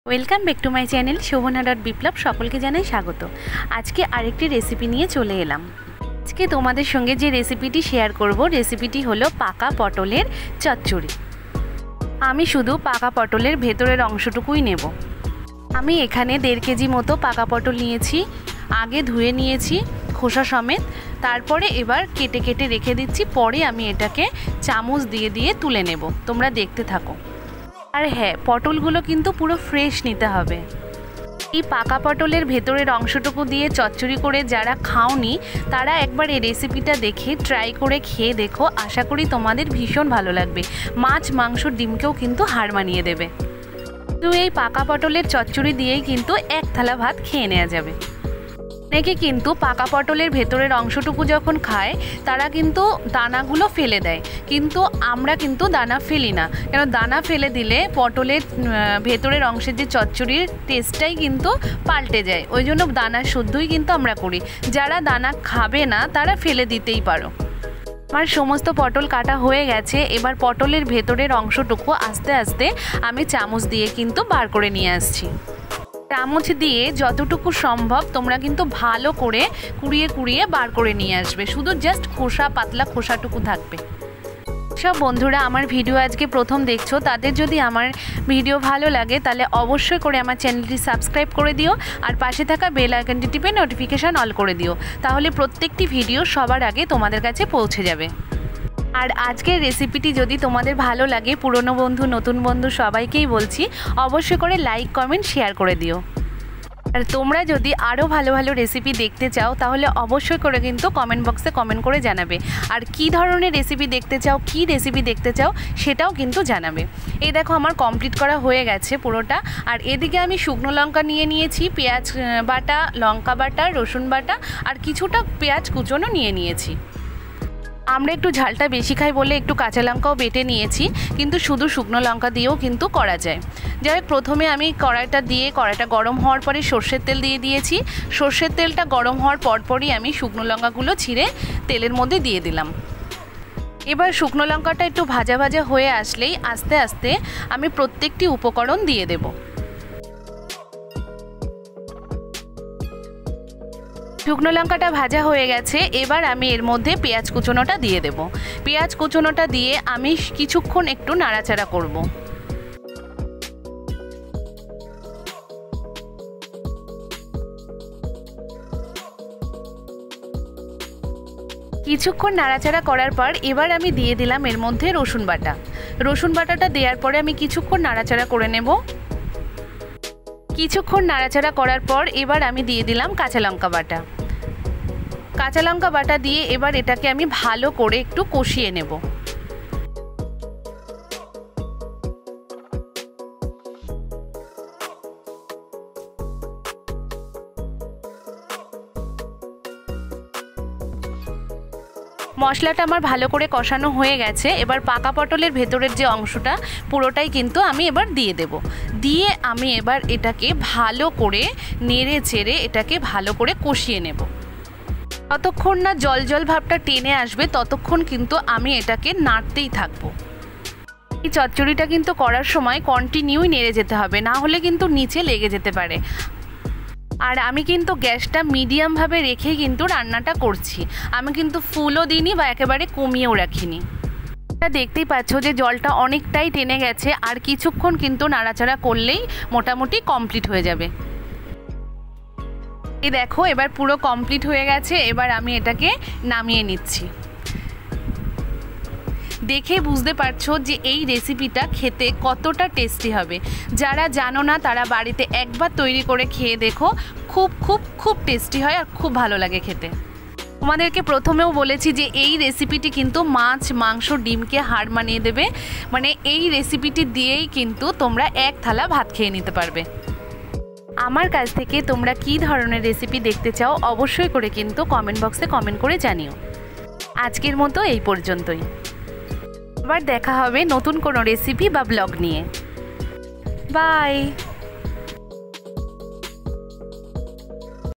Welcome back to my channel Shobhana dot Biplab. সকলকে জানাই স্বাগত। আজকে আরেকটি রেসিপি নিয়ে চলে এলাম। আজকে তোমাদের সঙ্গে যে রেসিপিটি শেয়ার করব, রেসিপিটি হলো পাকা পটলের চচ্চড়ি। আমি শুধু পাকা পটলের ভেতরের অংশটুকুই নেব। আমি এখানে 1.5 কেজি মতো পাকা পটল নিয়েছি। আগে ধুয়ে নিয়েছি খোসা সমেত, তারপরে এবার কেটে কেটে রেখে দিচ্ছি। পরে আমি এটাকে চামচ দিয়ে দিয়ে তুলে নেব। তোমরা দেখতে থাকো। আর হ্যাঁ, পটলগুলো কিন্তু পুরো ফ্রেশ নিতে হবে। এই পাকা পটলের ভেতরের অংশটুকু দিয়ে চচ্চড়ি করে যারা খাওনি তারা একবার এই রেসিপিটা দেখে ট্রাই করে খেয়ে দেখো। আশা করি তোমাদের ভীষণ ভালো লাগবে। মাছ, মাংস, ডিমকেও কিন্তু হার মানিয়ে দেবে। তো এই পাকা পটলের চচ্চড়ি দিয়েই কিন্তু এক থালা ভাত খেয়ে নেওয়া যাবে। অনেকে কিন্তু পাকা পটলের ভেতরের অংশটুকু যখন খায় তারা কিন্তু দানাগুলো ফেলে দেয়, কিন্তু আমরা কিন্তু দানা ফেলি না। কেন দানা ফেলে দিলে পটলের ভেতরের অংশের যে চচ্চড়ির টেস্টটাই কিন্তু পাল্টে যায়। ওই জন্য দানা শুদ্ধই কিন্তু আমরা করি। যারা দানা খাবে না তারা ফেলে দিতেই পারো। আমার সমস্ত পটল কাটা হয়ে গেছে। এবার পটলের ভেতরের অংশটুকু আস্তে আস্তে আমি চামচ দিয়ে কিন্তু বার করে নিয়ে আসছি। চামচ দিয়ে যতটুকু সম্ভব তোমরা কিন্তু ভালো করে কুড়িয়ে কুড়িয়ে বার করে নিয়ে আসবে। শুধু জাস্ট খোসা, পাতলা খোসাটুকু থাকবে। সব বন্ধুরা আমার ভিডিও আজকে প্রথম দেখছো, তাদের যদি আমার ভিডিও ভালো লাগে তাহলে অবশ্যই করে আমার চ্যানেলটি সাবস্ক্রাইব করে দিও, আর পাশে থাকা বেল আইকনটি টিপে নোটিফিকেশান অল করে দিও। তাহলে প্রত্যেকটি ভিডিও সবার আগে তোমাদের কাছে পৌঁছে যাবে। আর আজকের রেসিপিটি যদি তোমাদের ভালো লাগে, পুরনো বন্ধু নতুন বন্ধু সবাইকেই বলছি অবশ্যই করে লাইক, কমেন্ট, শেয়ার করে দিও। আর তোমরা যদি আরও ভালো ভালো রেসিপি দেখতে চাও তাহলে অবশ্যই করে কিন্তু কমেন্ট বক্সে কমেন্ট করে জানাবে। আর কি ধরনের রেসিপি দেখতে চাও, কি রেসিপি দেখতে চাও সেটাও কিন্তু জানাবে। এই দেখো আমার কমপ্লিট করা হয়ে গেছে পুরোটা। আর এদিকে আমি শুকনো লঙ্কা নিয়ে নিয়েছি, পেঁয়াজ বাটা, লঙ্কা বাটা, রসুন বাটা আর কিছুটা পেঁয়াজ কুচোনো নিয়ে নিয়েছি। আমরা একটু ঝালটা বেশি খাই বলে একটু কাঁচা লঙ্কাও বেটে নিয়েছি, কিন্তু শুধু শুকনো লঙ্কা দিয়েও কিন্তু করা যায়। যাই হোক, প্রথমে আমি কড়াইটা গরম হওয়ার পরে সর্ষের তেল দিয়ে দিয়েছি। সর্ষের তেলটা গরম হওয়ার পরপরই আমি শুকনো লঙ্কাগুলো ছিঁড়ে তেলের মধ্যে দিয়ে দিলাম। এবার শুকনো লঙ্কাটা একটু ভাজা ভাজা হয়ে আসলেই আস্তে আস্তে আমি প্রত্যেকটি উপকরণ দিয়ে দেব। শুকনো লঙ্কাটা ভাজা হয়ে গেছে। এবার আমি এর মধ্যে পেঁয়াজ কুচোনোটা দিয়ে দেব। পেঁয়াজ কুচোনোটা দিয়ে আমি কিছুক্ষণ একটু নাড়াচাড়া করব। কিছুক্ষণ নাড়াচাড়া করার পর এবার আমি দিয়ে দিলাম এর মধ্যে রসুন বাটা। রসুন বাটাটা দেওয়ার পরে আমি কিছুক্ষণ নাড়াচাড়া করে নেব। কিছুক্ষণ নাড়াচাড়া করার পর এবার আমি দিয়ে দিলাম কাঁচা লঙ্কা বাটা। কাঁচা লঙ্কা বাটা দিয়ে এবার এটাকে আমি ভালো করে একটু কষিয়ে নেব। মশলাটা আমার ভালো করে কষানো হয়ে গেছে। এবার পাকা পটলের ভেতরের যে অংশটা পুরোটাই কিন্তু আমি এবার দিয়ে দেব। দিয়ে আমি এবার এটাকে ভালো করে নেড়ে চেড়ে এটাকে ভালো করে কষিয়ে নেব। ততক্ষণ না জল জল ভাবটা টেনে আসবে ততক্ষণ কিন্তু আমি এটাকে নাড়তেই থাকবো। এই চচ্চড়িটা কিন্তু করার সময় কন্টিনিউই নেড়ে যেতে হবে, না হলে কিন্তু নিচে লেগে যেতে পারে। আর আমি কিন্তু গ্যাসটা মিডিয়ামভাবে রেখে কিন্তু রান্নাটা করছি। আমি কিন্তু ফুলও দিইনি বা একেবারে কমিয়েও রাখিনি। এটা দেখতেই পাচ্ছ যে জলটা অনেকটাই টেনে গেছে। আর কিছুক্ষণ কিন্তু নাড়াচাড়া করলেই মোটামুটি কমপ্লিট হয়ে যাবে। এই দেখো এবার পুরো কমপ্লিট হয়ে গেছে। এবার আমি এটাকে নামিয়ে নিচ্ছি। দেখে বুঝতে পারছো যে এই রেসিপিটা খেতে কতটা টেস্টি হবে। যারা জানো না তারা বাড়িতে একবার তৈরি করে খেয়ে দেখো, খুব খুব খুব টেস্টি হয় আর খুব ভালো লাগে খেতে। তোমাদেরকে প্রথমেও বলেছি যে এই রেসিপিটি কিন্তু মাছ, মাংস, ডিমকে হার মানিয়ে দেবে। মানে এই রেসিপিটি দিয়েই কিন্তু তোমরা এক থালা ভাত খেয়ে নিতে পারবে। আমার কাছ থেকে তোমরা কী ধরনের রেসিপি দেখতে চাও অবশ্যই করে কিন্তু কমেন্ট বক্সে কমেন্ট করে জানিও। আজকের মতো এই পর্যন্তই। আবার দেখা হবে নতুন কোনো রেসিপি বা ব্লগ নিয়ে। বাই।